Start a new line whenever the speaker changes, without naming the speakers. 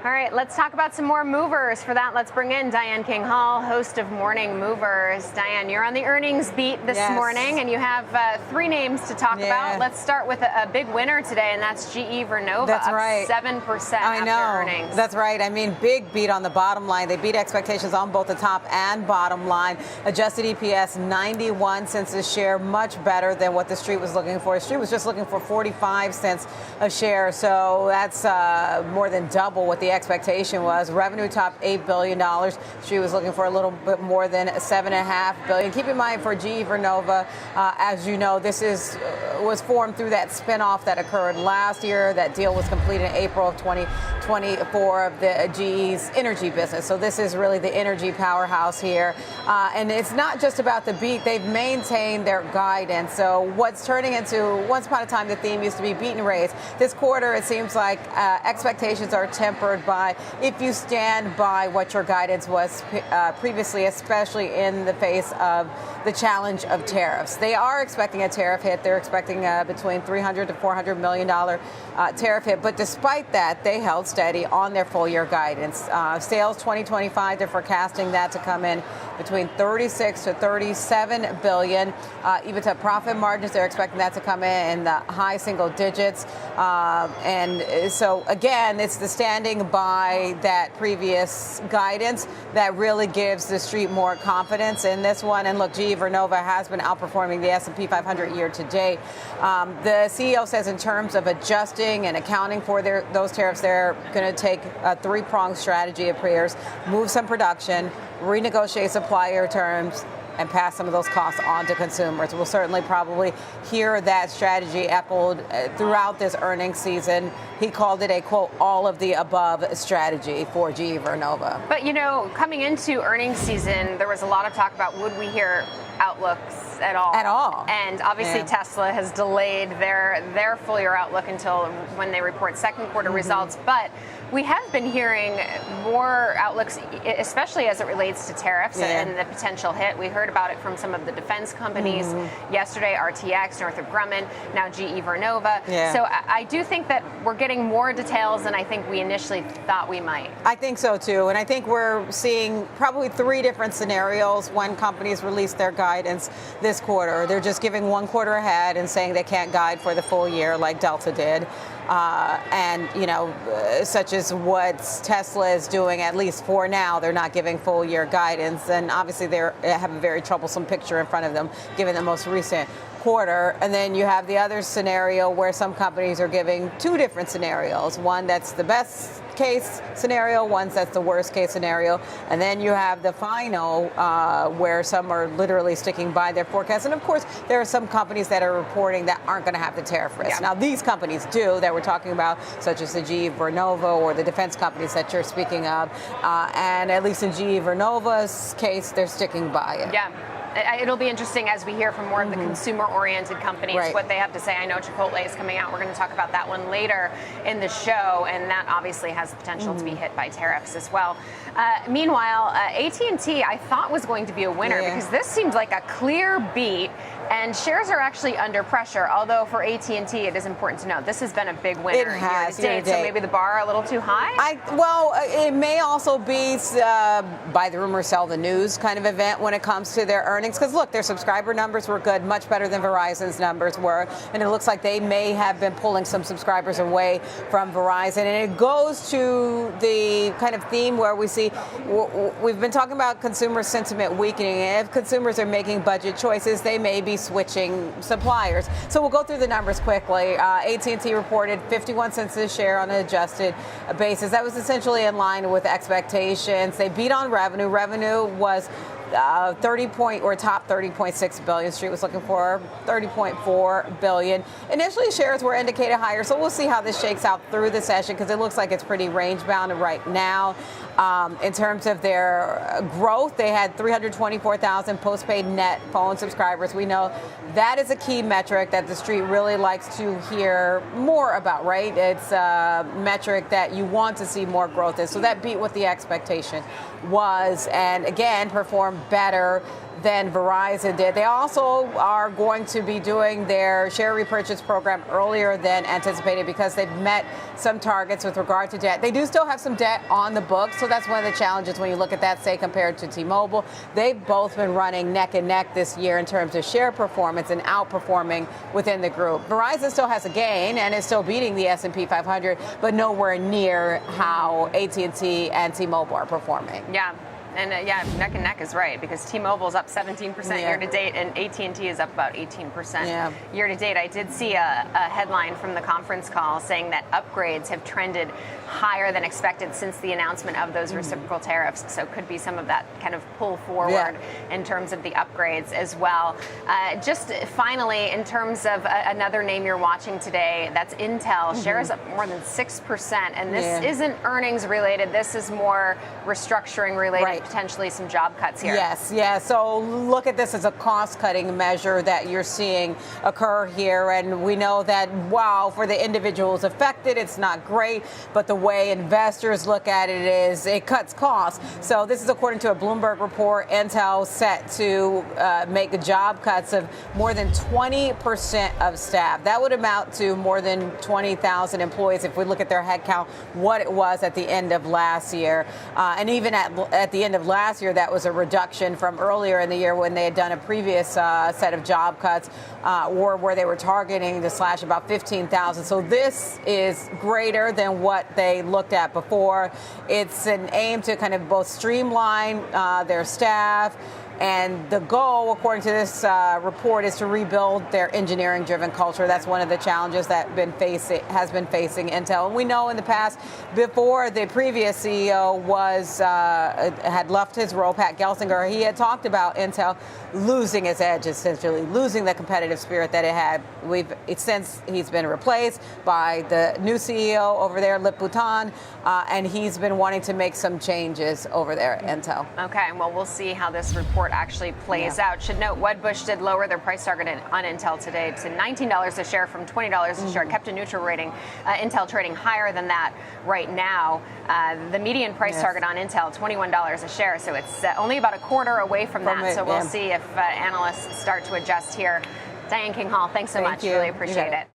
All right, let's talk about some more movers. For that, let's bring in Diane King-Hall, host of Morning Movers. Diane, you're on the earnings beat this morning, and you have three names to talk about. Let's start with a big winner today, and that's GE Vernova.
That's
up
right.
7%
I know.
after earnings.
That's right. I mean, big beat on the bottom line. They beat expectations on both the top and bottom line. Adjusted EPS 91 cents a share, much better than what the street was looking for. The street was just looking for 45 cents a share, so that's more than double what the expectation was. Revenue topped $8 billion. She was looking for a little bit more than $7.5 billion. Keep in mind for GE Vernova, as you know, this was formed through that spinoff that occurred last year. That deal was completed in April of 2024 of the GE's energy business. So this is really the energy powerhouse here. And it's not just about the beat. They've maintained their guidance. So what's turning into, once upon a time, the theme used to be beat and raise. This quarter, it seems like expectations are tempered by if you stand by what your guidance was previously, especially in the face of the challenge of tariffs. They are expecting a tariff hit. They're expecting between $300 to $400 million tariff hit. But despite that, they held steady on their full year guidance. Sales 2025, they're forecasting that to come in between 36 to 37 billion. EBITDA profit margins, they're expecting that to come in the high single digits. And so again, it's the standing by that previous guidance that really gives the street more confidence in this one. And look, GE Vernova has been outperforming the S&P 500 year to date. The CEO says in terms of adjusting and accounting for those tariffs, they're going to take a three-pronged strategy. It appears: move some production, renegotiate supplier terms, and pass some of those costs on to consumers. We'll certainly probably hear that strategy echoed throughout this earnings season. He called it a, quote, all of the above strategy for GE Vernova.
But, you know, coming into earnings season, there was a lot of talk about would we hear outlooks at all.
At all.
And obviously Tesla has delayed their full year outlook until when they report second quarter results. But we have been hearing more outlooks, especially as it relates to tariffs and the potential hit. We heard about it from some of the defense companies yesterday, RTX, Northrop Grumman, now GE Vernova. So I do think that we're getting more details than I think we initially thought we might.
I think so too. And I think we're seeing probably three different scenarios when companies release their guidance this quarter. They're just giving 1 quarter ahead and saying they can't guide for the full year like Delta did. And, you know, such as what Tesla is doing, at least for now, they're not giving full year guidance. And obviously they have a very troublesome picture in front of them, given the most recent quarter. And then you have the other scenario where some companies are giving two different scenarios. One that's the best case scenario, one that's the worst case scenario. And then you have the final where some are literally sticking by their forecast. And of course, there are some companies that are reporting that aren't going to have the tariff risk. Now, these companies do, that we're talking about, such as the GE Vernova or the defense companies that you're speaking of. And at least in GE Vernova's case, they're sticking by it.
It'll be interesting as we hear from more of the consumer-oriented companies what they have to say. I know Chipotle is coming out. We're going to talk about that one later in the show, and that obviously has the potential to be hit by tariffs as well. Meanwhile, AT&T I thought was going to be a winner because this seemed like a clear beat, and shares are actually under pressure. Although for AT&T, it is important to note this has been a big winner
year to date.
So maybe the bar a little too high.
Well, it may also be buy the rumor, sell the news kind of event when it comes to their earnings. Because look, their subscriber numbers were good, much better than Verizon's numbers were, and it looks like they may have been pulling some subscribers away from Verizon. And it goes to the kind of theme where we see we've been talking about consumer sentiment weakening. If consumers are making budget choices, they may be switching suppliers. So we'll go through the numbers quickly. AT&T reported 51 cents a share on an adjusted basis. That was essentially in line with expectations. They beat on revenue. Revenue was top 30.6 billion. Street was looking for 30.4 billion. Initially, shares were indicated higher, so we'll see how this shakes out through the session because it looks like it's pretty range bound right now. In terms of their growth, they had 324,000 postpaid net phone subscribers. We know that is a key metric that the street really likes to hear more about, right? It's a metric that you want to see more growth in. So that beat what the expectation was, and again, performed better than Verizon did. They also are going to be doing their share repurchase program earlier than anticipated because they've met some targets with regard to debt. They do still have some debt on the books, so that's one of the challenges when you look at that, say, compared to T-Mobile. They've both been running neck and neck this year in terms of share performance and outperforming within the group. Verizon still has a gain and is still beating the S&P 500, but nowhere near how AT&T and T-Mobile are performing.
Yeah. And neck and neck is right, because T-Mobile's up 17% year to date, and AT&T is up about 18% year to date. I did see a headline from the conference call saying that upgrades have trended higher than expected since the announcement of those reciprocal tariffs. So could be some of that kind of pull forward in terms of the upgrades as well. Just finally, in terms of another name you're watching today, that's Intel. Shares up more than 6%, and this isn't earnings related. This is more restructuring related. Potentially some job cuts here.
Yes. So look at this as a cost-cutting measure that you're seeing occur here. And we know that, wow, for the individuals affected, it's not great. But the way investors look at it is it cuts costs. So this is according to a Bloomberg report. Intel set to make job cuts of more than 20% of staff. That would amount to more than 20,000 employees if we look at their headcount, what it was at the end of last year. And even at the end of last year, that was a reduction from earlier in the year when they had done a previous set of job cuts or where they were targeting to slash about 15,000. So this is greater than what they looked at before. It's an aim to kind of both streamline their staff. And the goal, according to this report, is to rebuild their engineering-driven culture. That's one of the challenges that has been facing Intel. And we know in the past, before the previous CEO had left his role, Pat Gelsinger, he had talked about Intel losing its edge, essentially losing the competitive spirit that it had. Since he's been replaced by the new CEO over there, Lip Bhutan, and he's been wanting to make some changes over there at Intel.
Okay, well, we'll see how this report actually plays out. Should note, Wedbush did lower their price target on Intel today to $19 a share from $20 a share, kept a neutral rating. Intel trading higher than that right now. The median price target on Intel, $21 a share, so it's only about a quarter away from that. So we'll see if analysts start to adjust here. Diane King Hall, thanks so much. Really appreciate it.